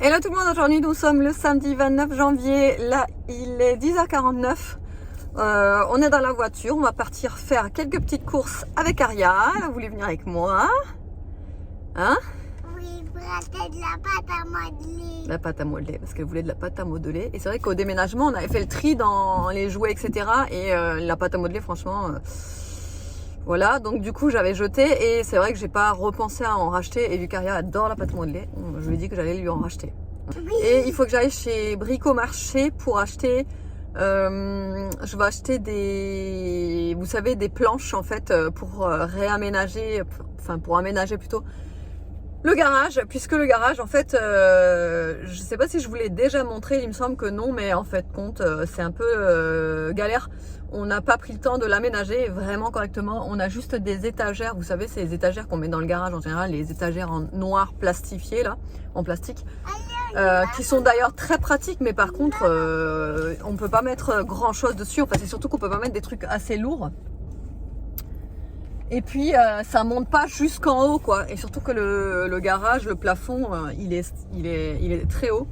Hello tout le monde, aujourd'hui nous sommes le samedi 29 janvier, là il est 10h49, on est dans la voiture, on va partir faire quelques petites courses avec Aria, elle a voulu venir avec moi, hein? Oui, pour acheter de la pâte à modeler. La pâte à modeler, parce qu'elle voulait de la pâte à modeler, et c'est vrai qu'au déménagement on avait fait le tri dans les jouets etc, et la pâte à modeler franchement, voilà, donc du coup j'avais jeté, et c'est vrai que j'ai pas repensé à en racheter, et vu qu'Aria adore la pâte à modeler, je lui ai dit que j'allais lui en racheter. Oui. Et il faut que j'aille chez Bricomarché pour acheter, je vais acheter des, vous savez, des planches en fait pour réaménager, enfin pour aménager plutôt le garage, puisque le garage en fait, je sais pas si je vous l'ai déjà montré, il me semble que non, mais en fait compte, c'est un peu galère. On n'a pas pris le temps de l'aménager vraiment correctement. On a juste des étagères, vous savez, ces étagères qu'on met dans le garage en général, les étagères en noir plastifié là, en plastique, qui sont d'ailleurs très pratiques, mais par contre, on peut pas mettre grand chose dessus. Enfin, c'est surtout qu'on peut pas mettre des trucs assez lourds. Et puis ça monte pas jusqu'en haut quoi. Et surtout que le garage, le plafond, il est très haut,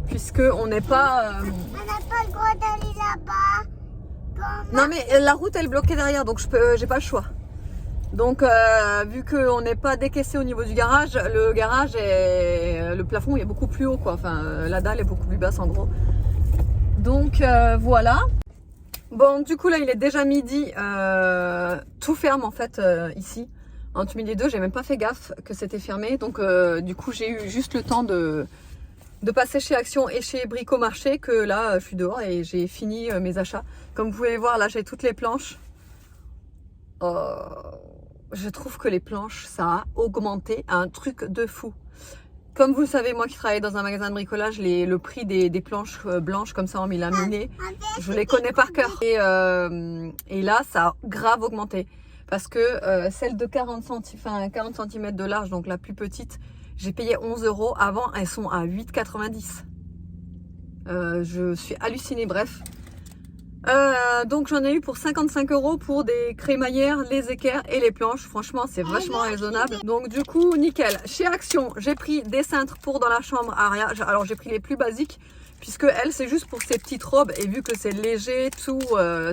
puisque on n'est pas. On n'a pas le droit d'aller là-bas. Non mais la route elle est bloquée derrière, donc j'ai pas le choix. Donc vu qu'on n'est pas décaissé au niveau du garage, le plafond il est beaucoup plus haut quoi. Enfin la dalle est beaucoup plus basse en gros. Donc voilà. Bon du coup là il est déjà midi, tout ferme en fait ici. Entre midi et deux, j'ai même pas fait gaffe que c'était fermé. Donc du coup j'ai eu juste le temps de passer chez Action et chez Bricomarché, que là je suis dehors et j'ai fini mes achats. Comme vous pouvez voir là j'ai toutes les planches. Je trouve que les planches ça a augmenté un truc de fou. Comme vous le savez, moi qui travaille dans un magasin de bricolage, le prix des planches blanches comme ça en mélaminé, je les connais par cœur. Et là ça a grave augmenté. Parce que celle de 40 cm de large, donc la plus petite, j'ai payé 11 €. Avant, elles sont à 8,90 €. Je suis hallucinée, bref. Donc j'en ai eu pour 55 € pour des crémaillères, les équerres et les planches. Franchement, c'est vachement raisonnable. Donc du coup, nickel. Chez Action, j'ai pris des cintres pour dans la chambre Aria. Alors j'ai pris les plus basiques, puisque elle, c'est juste pour ses petites robes. Et vu que c'est léger, tout,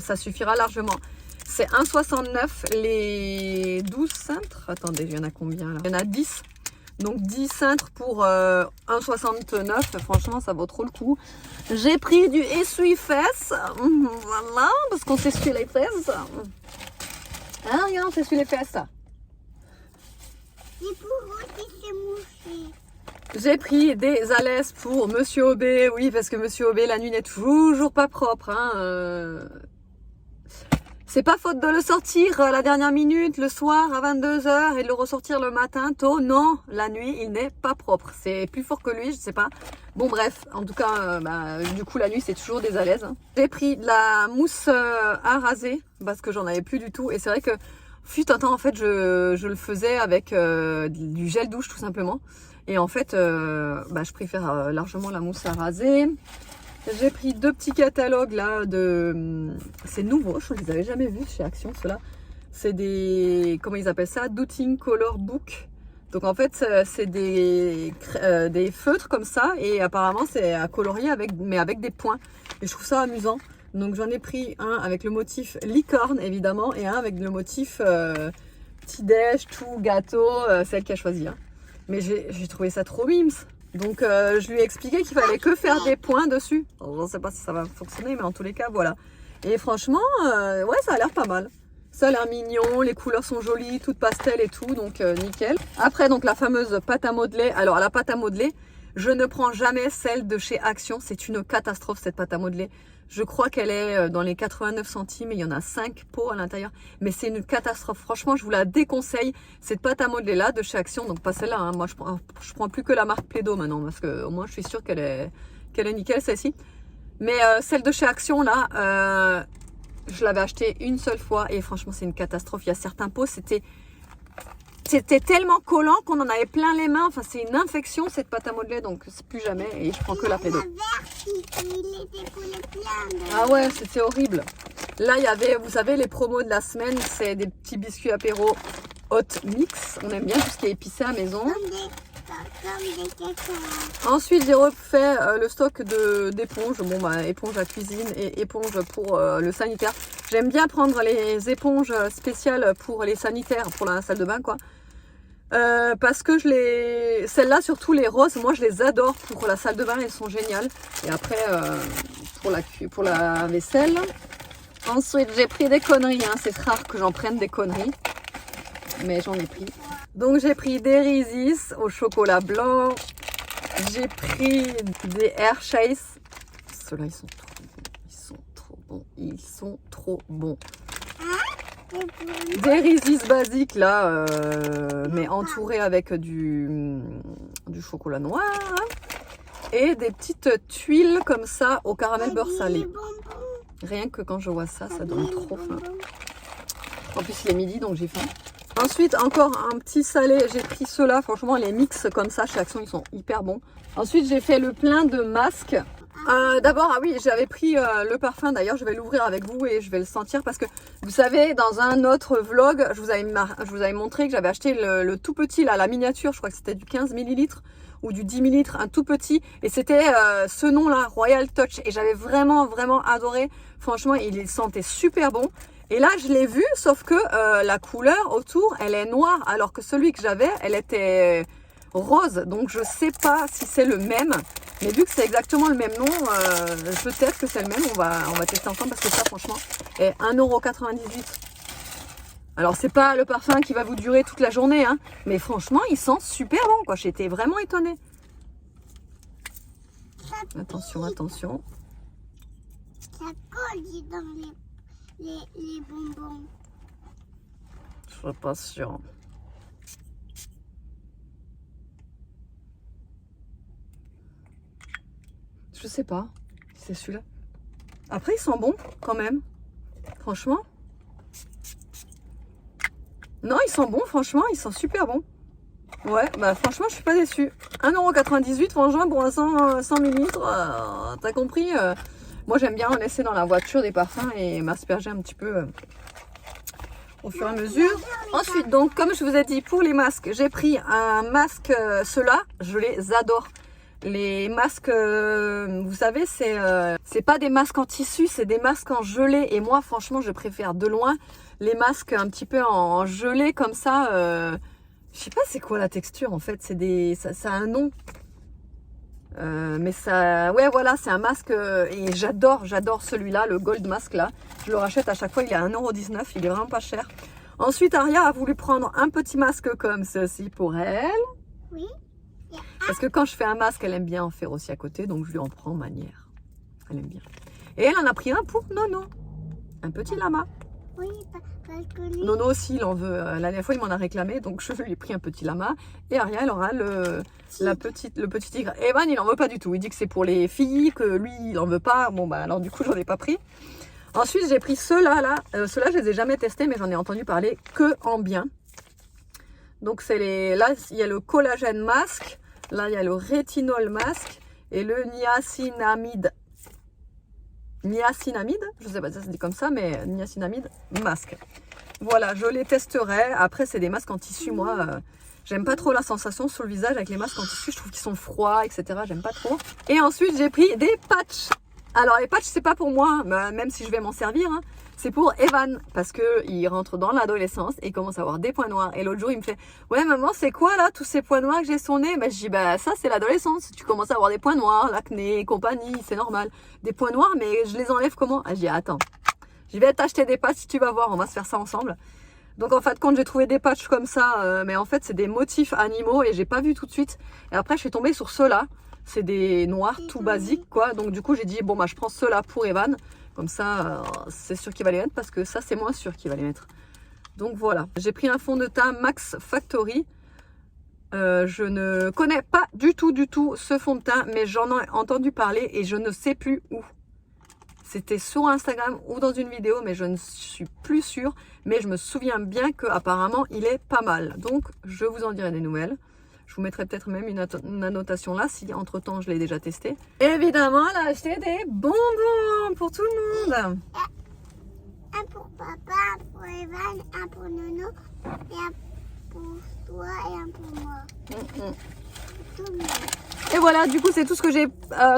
ça suffira largement. C'est 1,69 € les 12 cintres. Attendez, il y en a combien là? Il y en a 10. Donc 10 cintres pour 1,69 €. Franchement, ça vaut trop le coup. J'ai pris du essuie-fesses. Voilà, parce qu'on s'essuie les fesses. Hein, regarde, on s'essuie les fesses. Et pour aussi se moucher. J'ai pris des alaises pour Monsieur Aubé. Oui, parce que Monsieur Aubé, la nuit n'est toujours pas propre. Hein, C'est pas faute de le sortir à la dernière minute, le soir à 22 h, et de le ressortir le matin tôt. Non, la nuit, il n'est pas propre. C'est plus fort que lui, je sais pas. Bon bref, en tout cas, du coup la nuit c'est toujours des alaises. Hein. J'ai pris de la mousse à raser, parce que j'en avais plus du tout. Et c'est vrai que, fut un temps en fait, je le faisais avec du gel douche tout simplement. Et en fait, je préfère largement la mousse à raser. J'ai pris deux petits catalogues là c'est nouveau, je ne les avais jamais vus chez Action ceux-là. C'est des, comment ils appellent ça, Doodling Color Book. Donc en fait c'est des feutres comme ça, et apparemment c'est à colorier mais avec des points. Et je trouve ça amusant. Donc j'en ai pris un avec le motif licorne évidemment, et un avec le motif petit déj, tout gâteau, celle qui a choisi. Hein. Mais j'ai trouvé ça trop mimes. Donc je lui ai expliqué qu'il fallait que faire des points dessus. Alors, je ne sais pas si ça va fonctionner, mais en tous les cas voilà. Et franchement, ouais, ça a l'air pas mal. Ça a l'air mignon, les couleurs sont jolies, toutes pastel et tout, donc nickel. Après donc la fameuse pâte à modeler. Alors la pâte à modeler, je ne prends jamais celle de chez Action. C'est une catastrophe cette pâte à modeler. Je crois qu'elle est dans les 89 centimes, et il y en a 5 pots à l'intérieur. Mais c'est une catastrophe. Franchement, je vous la déconseille. Cette pâte à modeler là de chez Action, donc pas celle-là. Hein. Moi, je prends plus que la marque Plaido maintenant, parce que au moins je suis sûre qu'elle est nickel celle-ci. Mais celle de chez Action là, je l'avais achetée une seule fois et franchement c'est une catastrophe. Il y a certains pots, c'était tellement collant qu'on en avait plein les mains. Enfin, c'est une infection cette pâte à modeler, donc c'est plus jamais. Et je prends que la Plaido. Ah ouais, c'était horrible. Là, il y avait, vous savez, les promos de la semaine, c'est des petits biscuits apéro hot mix. On aime bien tout ce qui est épicé à la maison. comme des cacahuètes. Ensuite, j'ai refait le stock d'éponges. Bon, bah, éponge à cuisine et éponge pour le sanitaire. J'aime bien prendre les éponges spéciales pour les sanitaires, pour la salle de bain, quoi. Parce que celles-là, surtout les roses, moi je les adore pour la salle de bain, elles sont géniales. Et après, pour la vaisselle. Ensuite, j'ai pris des conneries, hein. C'est rare que j'en prenne des conneries, mais j'en ai pris. Donc j'ai pris des Reese's au chocolat blanc. J'ai pris des Hershey's. Ceux-là, ils sont trop bons. Ils sont trop bons. Des Reese's basiques là, mais entourés avec du chocolat noir. Et des petites tuiles comme ça au caramel beurre salé. Rien que quand je vois ça, ça donne trop faim. En plus, il est midi, donc j'ai faim. Ensuite, encore un petit salé. J'ai pris ceux-là. Franchement, les mix comme ça chez Action, ils sont hyper bons. Ensuite, j'ai fait le plein de masques. D'abord, ah oui, j'avais pris le parfum. D'ailleurs, je vais l'ouvrir avec vous et je vais le sentir. Parce que, vous savez, dans un autre vlog, je vous avais montré que j'avais acheté le tout petit, là, la miniature. Je crois que c'était du 15 ml ou du 10 ml, un tout petit. Et c'était ce nom-là, Royal Touch. Et j'avais vraiment, vraiment adoré. Franchement, il sentait super bon. Et là, je l'ai vu, sauf que la couleur autour, elle est noire. Alors que celui que j'avais, elle était rose. Donc, je sais pas si c'est le même. Mais vu que c'est exactement le même nom, peut-être que c'est le même. On va tester ensemble parce que ça, franchement, est 1,98 €. Alors, c'est pas le parfum qui va vous durer toute la journée, hein. Mais franchement, il sent super bon, quoi. J'étais vraiment étonnée. Attention, attention. Ça colle dans les bonbons. Je suis pas sûre. Je sais pas. C'est celui-là. Après, ils sont bons quand même. Franchement. Non, ils sont bons, franchement. Ils sont super bons. Ouais, bah franchement, je suis pas déçue. 1,98 €, franchement, pour un 100 ml. T'as compris moi, j'aime bien en laisser dans la voiture des parfums et m'asperger un petit peu au fur et à mesure. Ensuite, donc, comme je vous ai dit, pour les masques, j'ai pris un masque, ceux-là, je les adore. Les masques, vous savez, c'est pas des masques en tissu, c'est des masques en gelée. Et moi, franchement, je préfère de loin les masques un petit peu en gelée comme ça. Je sais pas c'est quoi la texture en fait. Ça a un nom. Mais ça, ouais, voilà, c'est un masque et j'adore celui-là, le Gold Mask là. Je le rachète à chaque fois, il est à 1,19 €, il est vraiment pas cher. Ensuite, Aria a voulu prendre un petit masque comme ceci pour elle. Oui. Parce que quand je fais un masque, elle aime bien en faire aussi à côté, donc je lui en prends manière. Elle aime bien. Et elle en a pris un pour Nono, un petit lama. Oui, parce que lui... Nono aussi, il en veut. La dernière fois, il m'en a réclamé, donc je lui ai pris un petit lama. Et Aria, elle aura le petit tigre. Evan, il en veut pas du tout. Il dit que c'est pour les filles, que lui, il en veut pas. Bon, bah alors du coup, j'en ai pas pris. Ensuite, j'ai pris ceux-là. Ceux-là, je les ai jamais testés, mais j'en ai entendu parler que en bien. Donc, là, il y a le collagène masque. Là, il y a le rétinol masque. Et le niacinamide. Niacinamide, je sais pas si ça se dit comme ça, mais niacinamide masque. Voilà, je les testerai. Après, c'est des masques en tissu. Moi, j'aime pas trop la sensation sur le visage avec les masques en tissu. Je trouve qu'ils sont froids, etc. J'aime pas trop. Et ensuite, j'ai pris des patchs. Alors, les patchs, c'est pas pour moi, même si je vais m'en servir. Hein. C'est pour Evan, parce qu'il rentre dans l'adolescence et il commence à avoir des points noirs. Et l'autre jour, il me fait « Ouais, maman, c'est quoi là, tous ces points noirs que j'ai sur le nez ?» Ben, je dis « Bah, ça, c'est l'adolescence. Tu commences à avoir des points noirs, l'acné et compagnie, c'est normal. Des points noirs, mais je les enlève comment ?» Je dis « Attends, je vais t'acheter des patchs si tu vas voir, on va se faire ça ensemble. » Donc, en fait, quand j'ai trouvé des patchs comme ça, mais en fait, c'est des motifs animaux et j'ai pas vu tout de suite. Et après, je suis tombée sur ceux-là. C'est des noirs tout basiques, quoi. Donc, du coup, j'ai dit « Bon, bah, je prends ceux-là pour Evan. » Comme ça, c'est sûr qu'il va les mettre parce que ça, c'est moins sûr qu'il va les mettre. Donc voilà, j'ai pris un fond de teint Max Factory. Je ne connais pas du tout ce fond de teint, mais j'en ai entendu parler et je ne sais plus où. C'était sur Instagram ou dans une vidéo, mais je ne suis plus sûre. Mais je me souviens bien qu'apparemment, il est pas mal. Donc, je vous en dirai des nouvelles. Je vous mettrai peut-être même une annotation là, si entre-temps je l'ai déjà testé. Évidemment, elle a acheté des bonbons pour tout le monde. Un pour papa, un pour Evan, un pour Nono, et un pour toi et un pour moi. Et voilà, du coup, c'est tout ce que j'ai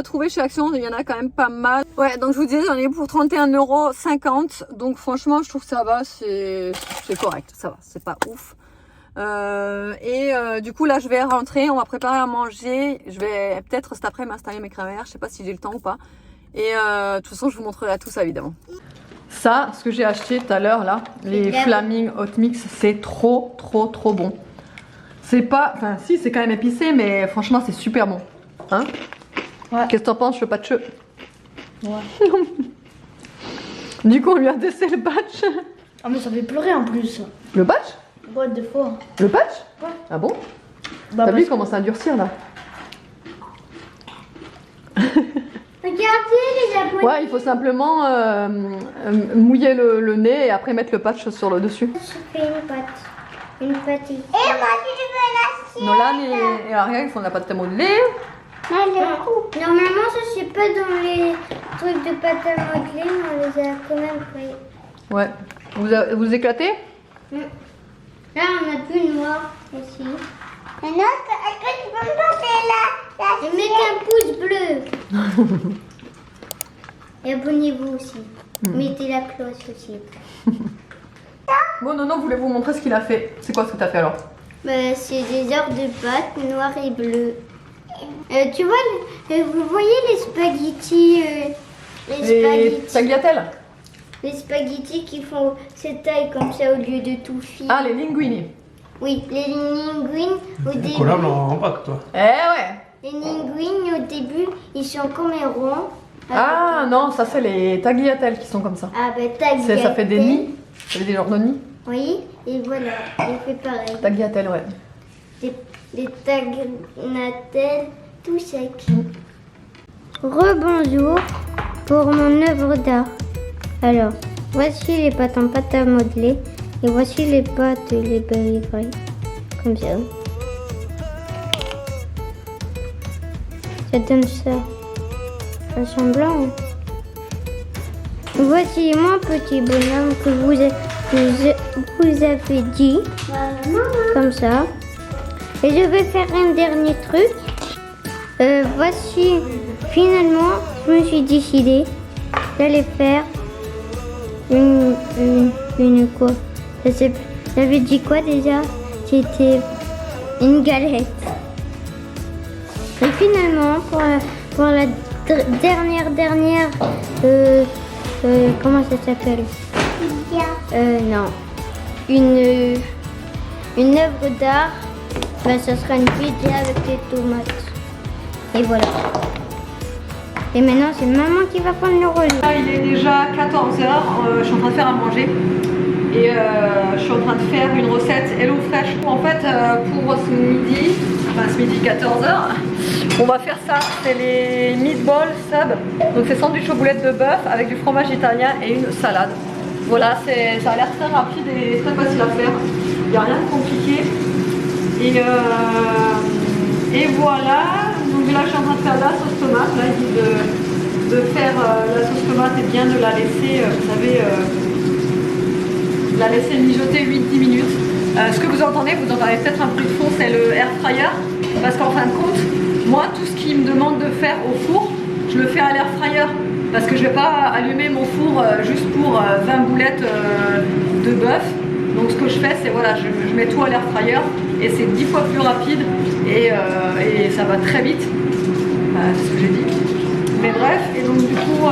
trouvé chez Action. Il y en a quand même pas mal. Ouais, donc je vous disais, j'en ai pour 31,50 €. Donc franchement, je trouve que ça va, c'est correct. Ça va, c'est pas ouf. Du coup, là, je vais rentrer. On va préparer à manger. Je vais peut-être cet après m'installer mes crémères. Je sais pas si j'ai le temps ou pas. Et de toute façon, je vous montrerai tout ça, évidemment. Ça, ce que j'ai acheté tout à l'heure, là, les Flaming Hot Mix, c'est trop bon. C'est pas... Enfin, si, c'est quand même épicé, mais franchement, c'est super bon. Hein? Ouais. Qu'est-ce que t'en penses, Chopatcheux? Ouais. Du coup, on lui a laissé le patch. Ah, mais ça fait pleurer en plus. Le patch? Ouais, deux fois. Le patch? Ouais. Ah bon? Bah, t'as vu, il commence à durcir, là. Regardez les Japonais. Ouais, il faut simplement mouiller le nez et après mettre le patch sur le dessus. Je fais une pâte. Une pâtille. Et moi, je veux Nolan et Aria, ils font de la pâte à modeler. Normalement, ça c'est pas dans les trucs de pâte à modeler, mais on les a quand même pris. Ouais. Vous éclatez? Là, on a plus noir ici. Et est-ce que tu peux me passer la et mettez un pouce bleu. Et abonnez-vous aussi. Mettez la cloche aussi. Bon, non, voulez vous montrer ce qu'il a fait. C'est quoi ce que t'as fait alors? Bah, c'est des heures de pâte noir et bleu. Tu vois, vous voyez les spaghettis, Les tagliatelles? Les spaghettis qui font cette taille comme ça au lieu de tout fil. Ah, les linguini. Oui, les linguines au début. Collable en pack, toi. Eh ouais. Les linguines au début, ils sont comme un rond. Ah non, ça c'est les tagliatelles qui sont comme ça. Ah bah tagliatelle. Ça fait des nids. Ça fait des genres de nids. Oui, et voilà, il fait pareil. Tagliatelles, ouais. Des tagliatelles tout secs. Rebonjour pour mon œuvre d'art. Alors, voici les pâtes en pâte à modeler et voici les pâtes, les berry fry, comme ça. Ça donne ça. Ça sent blanc. Voici mon petit bonhomme que vous avez dit, comme ça. Et je vais faire un dernier truc. Voici, finalement, je me suis décidée d'aller faire une quoi? J'avais dit quoi déjà? C'était une galette. Et finalement, pour la dernière, comment ça s'appelle? Non. Une œuvre d'art, ben, ça sera une pizza avec des tomates. Et voilà. Et maintenant, c'est maman qui va prendre le relais. Là, il est déjà 14 h, je suis en train de faire à manger. Et je suis en train de faire une recette Hello Fresh. En fait, pour ce midi, enfin ce midi 14 h, on va faire ça. C'est les meatballs sub. Donc c'est sandwich aux boulettes de bœuf avec du fromage italien et une salade. Voilà, ça a l'air très rapide et très facile à faire. Il n'y a rien de compliqué. Et voilà. Donc là, je suis en train de faire la sauce tomate. Là, il dit de faire la sauce tomate et bien de la laisser, vous savez, la laisser mijoter 8-10 minutes. Ce que vous entendez peut-être un bruit de fond, c'est le air fryer. Parce qu'en fin de compte, moi, tout ce qui me demande de faire au four, je le fais à l'air fryer. Parce que je ne vais pas allumer mon four juste pour 20 boulettes de bœuf. Donc ce que je fais, c'est voilà, je mets tout à l'air fryer et c'est 10 fois plus rapide et ça va très vite. C'est ce que j'ai dit. Mais bref, et donc du coup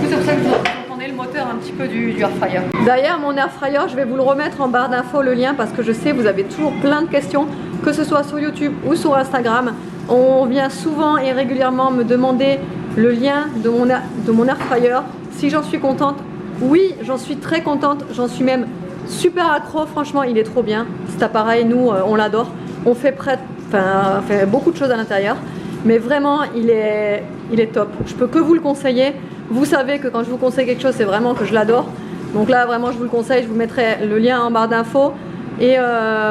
c'est pour ça que vous entendez le moteur un petit peu du air fryer. D'ailleurs, mon air fryer, je vais vous le remettre en barre d'infos, le lien, parce que je sais vous avez toujours plein de questions, que ce soit sur YouTube ou sur Instagram. On vient souvent et régulièrement me demander le lien de mon air fryer. Si j'en suis contente, oui, j'en suis très contente, j'en suis même super accro, franchement il est trop bien. Cet appareil, nous on l'adore. On fait beaucoup de choses à l'intérieur, mais vraiment il est top. Je peux que vous le conseiller. Vous savez que quand je vous conseille quelque chose, c'est vraiment que je l'adore. Donc là vraiment je vous le conseille, je vous mettrai le lien en barre d'infos. Et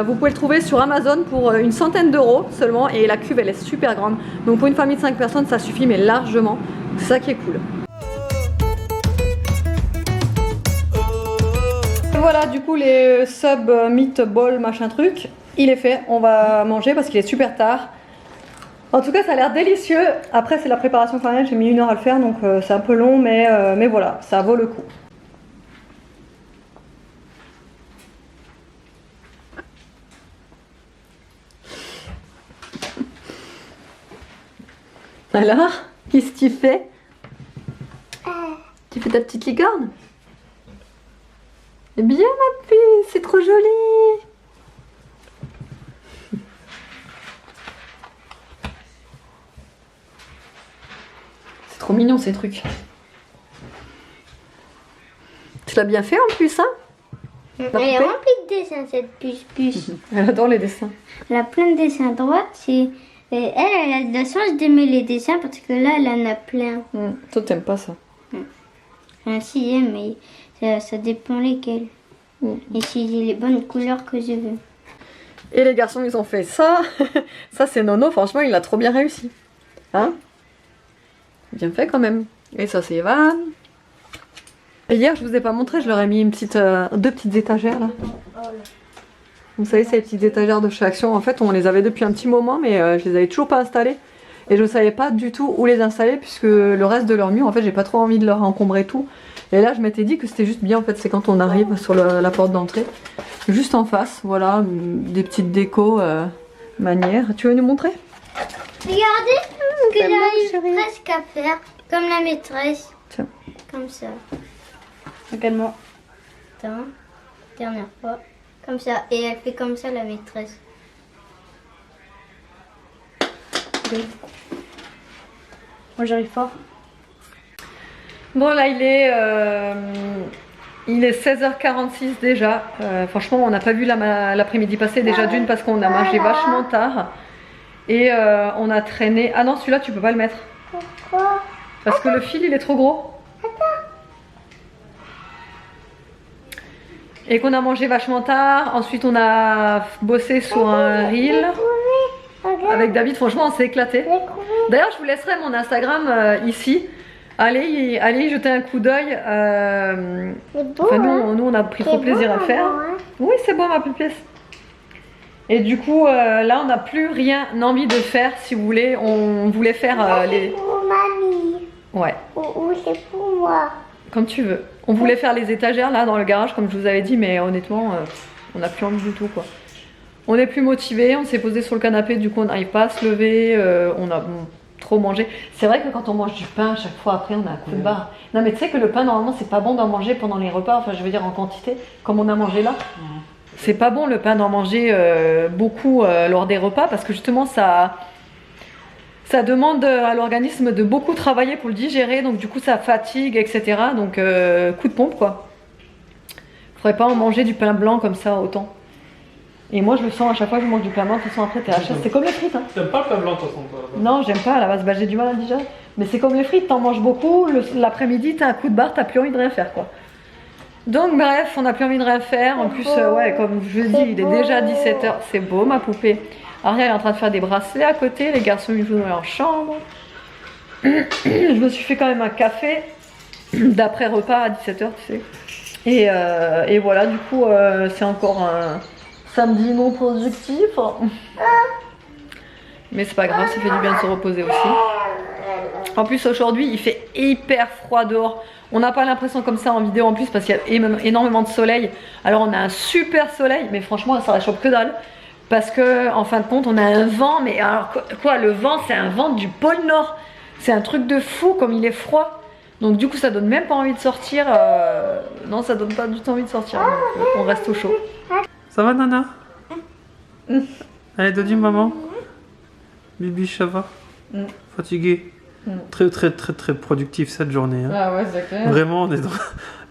vous pouvez le trouver sur Amazon pour une centaine d'euros seulement. Et la cuve elle est super grande. Donc pour une famille de 5 personnes ça suffit, mais largement. C'est ça qui est cool. Et voilà, du coup les sub meatball machin truc, il est fait. On va manger parce qu'il est super tard. En tout cas, ça a l'air délicieux. Après, c'est la préparation farine, j'ai mis 1 heure à le faire, donc c'est un peu long, mais voilà, ça vaut le coup. Alors, qu'est-ce que tu fais? Tu fais ta petite licorne? Eh bien, ma puce, c'est trop joli. C'est trop mignon ces trucs. Tu l'as bien fait en plus, hein? Elle est remplie de dessins, cette puce. Elle adore les dessins. Elle a plein de dessins à droite. Elle a de la chance d'aimer les dessins parce que là, elle en a plein. Toi, t'aimes pas ça? Si, j'aime, mais ça dépend lesquels. Et si j'ai les bonnes couleurs que je veux. Et les garçons, ils ont fait ça. Ça, c'est Nono. Franchement, il a trop bien réussi. Hein? Bien fait quand même. Et ça, c'est Evan. Et hier, je vous ai pas montré, je leur ai mis une petite, 2 petites étagères là. Vous savez, c'est les petites étagères de chez Action. En fait, on les avait depuis un petit moment, mais je les avais toujours pas installées. Et je savais pas du tout où les installer, puisque le reste de leur mur, en fait, j'ai pas trop envie de leur encombrer tout. Et là, je m'étais dit que c'était juste bien, en fait, c'est quand on arrive sur la porte d'entrée. Juste en face, voilà, des petites décos manières. Tu veux nous montrer? Regardez que j'arrive presque à faire comme la maîtresse. Tiens. Comme ça. Également. Attends, dernière fois. Comme ça. Et elle fait comme ça la maîtresse. Oui. Moi j'arrive pas. Bon, là, il est 16h46 déjà. Franchement, on n'a pas vu l'après-midi passer. Déjà d'une parce qu'on a mangé vachement tard. Et on a traîné... Ah non, celui-là, tu peux pas le mettre. Pourquoi? Parce que le fil, il est trop gros. Et qu'on a mangé vachement tard. Ensuite, on a bossé sur un reel. Avec David, franchement, on s'est éclaté. D'ailleurs, je vous laisserai mon Instagram ici. Allez y jeter un coup d'œil. Enfin, nous, on a pris trop plaisir à faire. Oui, c'est bon, ma pupille. Et du coup, là, on n'a plus rien envie de faire, si vous voulez. On voulait faire les... Pour mamie. Ouais. Ou c'est pour moi. Comme tu veux. On voulait faire les étagères là dans le garage comme je vous avais dit, mais honnêtement on n'a plus envie du tout quoi. On n'est plus motivé, on s'est posé sur le canapé, du coup on n'arrive pas à se lever, on a trop mangé. C'est vrai que quand on mange du pain, à chaque fois après on a un coup de barre. Non mais tu sais que le pain normalement c'est pas bon d'en manger pendant les repas, enfin je veux dire en quantité, comme on a mangé là. C'est pas bon le pain d'en manger beaucoup lors des repas parce que justement ça demande à l'organisme de beaucoup travailler pour le digérer, donc du coup ça fatigue, etc. Donc coup de pompe quoi. Faudrait pas en manger du pain blanc comme ça autant. Et moi je le sens à chaque fois que je mange du pain blanc, de toute façon après t'es HS, c'est comme les frites hein. T'aimes pas le pain blanc de toute façon toi? Non, j'aime pas à la base, bah, j'ai du mal à digérer. Mais c'est comme les frites, t'en manges beaucoup, l'après-midi t'as un coup de barre, t'as plus envie de rien faire quoi. Donc bref, on n'a plus envie de rien faire. En plus, ouais, comme je dis, il est déjà 17h, c'est beau ma poupée. Ariel est en train de faire des bracelets à côté, les garçons ils jouent dans leur chambre. Je me suis fait quand même un café d'après repas à 17h, tu sais. Et voilà, du coup, c'est encore un samedi non productif. Mais c'est pas grave, ça fait du bien de se reposer aussi. En plus, aujourd'hui, il fait hyper froid dehors. On n'a pas l'impression comme ça en vidéo en plus parce qu'il y a énormément de soleil. Alors, on a un super soleil, mais franchement, ça réchauffe que dalle. Parce que, en fin de compte, on a un vent, mais alors quoi, le vent, c'est un vent du pôle Nord. C'est un truc de fou comme il est froid. Donc, du coup, ça donne même pas envie de sortir. Non, ça donne pas du tout envie de sortir. Donc, on reste au chaud. Ça va Nana? Allez, dodu maman. Bibi, ça va? Fatigué? Très productif cette journée. Hein. Ah ouais, c'est clair. Vraiment, on est dans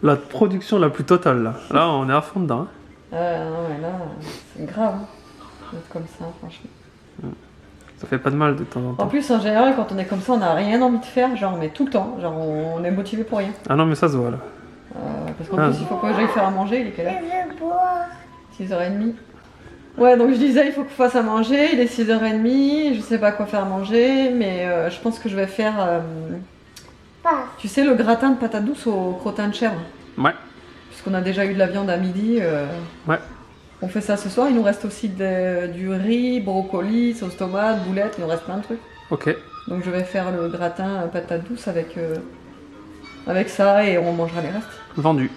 la production la plus totale là. Là, on est à fond dedans. Hein. Non, mais là, c'est grave. D'être comme ça, franchement. Ça fait pas de mal de temps en En temps. plus, en général, quand on est comme ça, on n'a rien envie de faire, genre, mais tout le temps. Genre, on est motivé pour rien. Ah non, mais ça se voit là. Parce qu'en plus, il faut que j'aille faire à manger. Il est quelle heure? Je veux boire. 6h30. Ouais, donc je disais, il faut qu'on fasse à manger. Il est 6h30. Je sais pas quoi faire à manger, mais je pense que je vais faire. Tu sais, le gratin de patates douces au crottin de chèvre. Ouais. Puisqu'on a déjà eu de la viande à midi. Ouais. On fait ça ce soir. Il nous reste aussi du riz, brocoli, sauce tomate, boulettes. Il nous reste plein de trucs. Ok. Donc je vais faire le gratin patate douce avec ça et on mangera les restes. Vendu.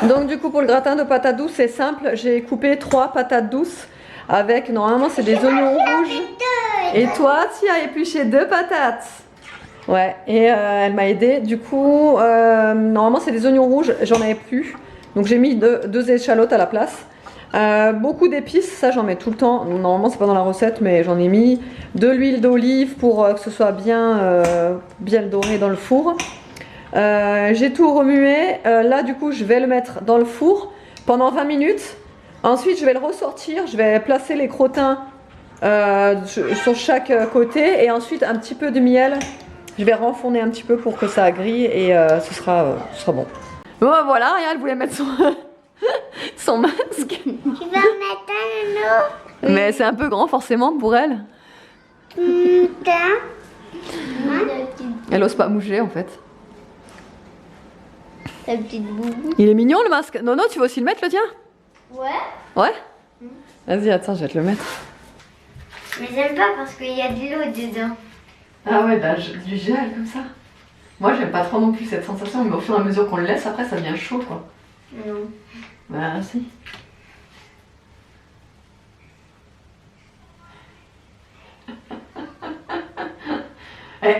Donc du coup pour le gratin de patates douces c'est simple, j'ai coupé 3 patates douces avec normalement c'est des oignons rouges et toi tu as épluché 2 patates. Ouais et elle m'a aidé du coup normalement c'est des oignons rouges, j'en avais plus donc j'ai mis 2 échalotes à la place. Beaucoup d'épices, ça j'en mets tout le temps, normalement c'est pas dans la recette mais j'en ai mis, de l'huile d'olive pour que ce soit bien doré dans le four. J'ai tout remué, là du coup je vais le mettre dans le four pendant 20 minutes, ensuite je vais le ressortir, je vais placer les crottins sur chaque côté et ensuite un petit peu de miel, je vais renfourner un petit peu pour que ça grille et ce sera bon. Bon voilà, elle voulait mettre son masque. Tu vas mettre un anneau. Mais c'est un peu grand forcément pour elle. Elle ose pas bouger en fait. Ta petite boubou. Il est mignon le masque. Nono, tu veux aussi le mettre le tien? Ouais. Ouais. Vas-y, attends, je vais te le mettre. Mais j'aime pas parce qu'il y a de l'eau dedans. Ah ouais, bah du gel comme ça. Moi, j'aime pas trop non plus cette sensation, mais au fur et à mesure qu'on le laisse, après, ça devient chaud quoi. Non. Bah si.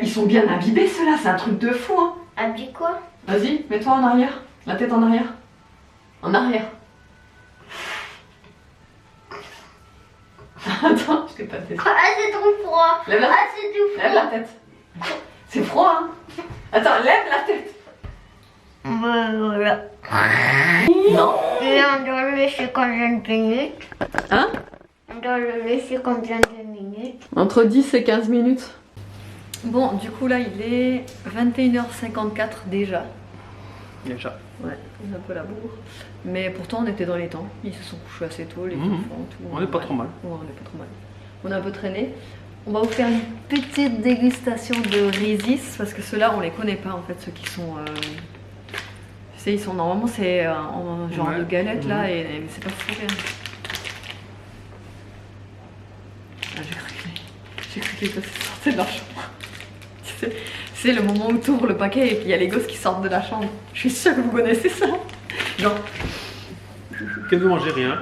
Ils sont bien imbibés ceux-là, c'est un truc de fou hein. Habille quoi? Vas-y, mets-toi en arrière. La tête en arrière. En arrière. Attends, je t'ai pas fait ça. Ah, c'est trop froid. Lève la Ah, c'est tout Lève froid. la tête. C'est froid, hein. Attends, lève la tête. Voilà. Non. Et on doit le laisser combien de minutes? Hein? On doit le laisser combien de minutes? Entre 10 et 15 minutes. Bon, du coup là, il est 21h54 déjà. Déjà. Ouais, on a un peu la bourre. Mais pourtant, on était dans les temps. Ils se sont couchés assez tôt, les enfants, tout. On n'est pas trop mal. Ouais, on n'est pas trop mal. On a un peu traîné. On va vous faire une petite dégustation de Résis, parce que ceux-là, on les connaît pas en fait, ceux qui sont... Tu sais, ils sont normalement, c'est en genre de galette là, et mais c'est pas fourré. Ah, j'ai cru que ça sortait de leur chambre. C'est le moment où tu ouvres le paquet et puis il y a les gosses qui sortent de la chambre. Je suis sûre que vous connaissez ça. Genre. Que vous mangez rien.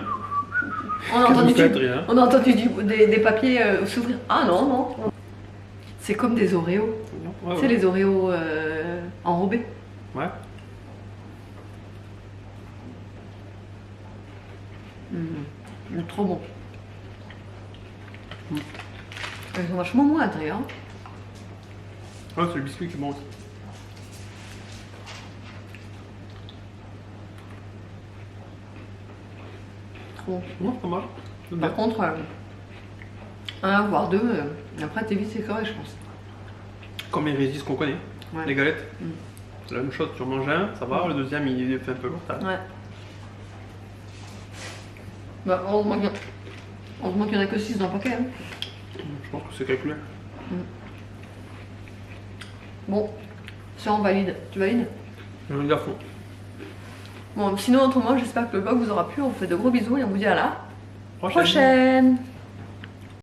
On a Que entendu, vous faites rien. on a entendu des papiers s'ouvrir. Ah non, non. C'est comme des Oreos. Ouais, Tu sais, les Oreos enrobés. Ouais. Trop bon. Ils sont vachement moins à l'intérieur. Ouais, c'est le biscuit qui est bon aussi. Trop bon. Non, pas mal. C'est bien. Par contre, un voire deux, après t'es vite écœuré, je pense. Comme les Résis qu'on connaît, Ouais. les galettes. C'est la même chose, tu en manges un, ça va, le deuxième il fait un peu lourd. Ouais. Bah, heureusement qu'il y en a que 6 dans le paquet. Hein. Je pense que c'est calculé. Bon, ça on valide. Tu valides? Je vais à fond. Bon, sinon autrement, j'espère que le vlog vous aura plu. On vous fait de gros bisous et on vous dit à la Prochaine. prochaine.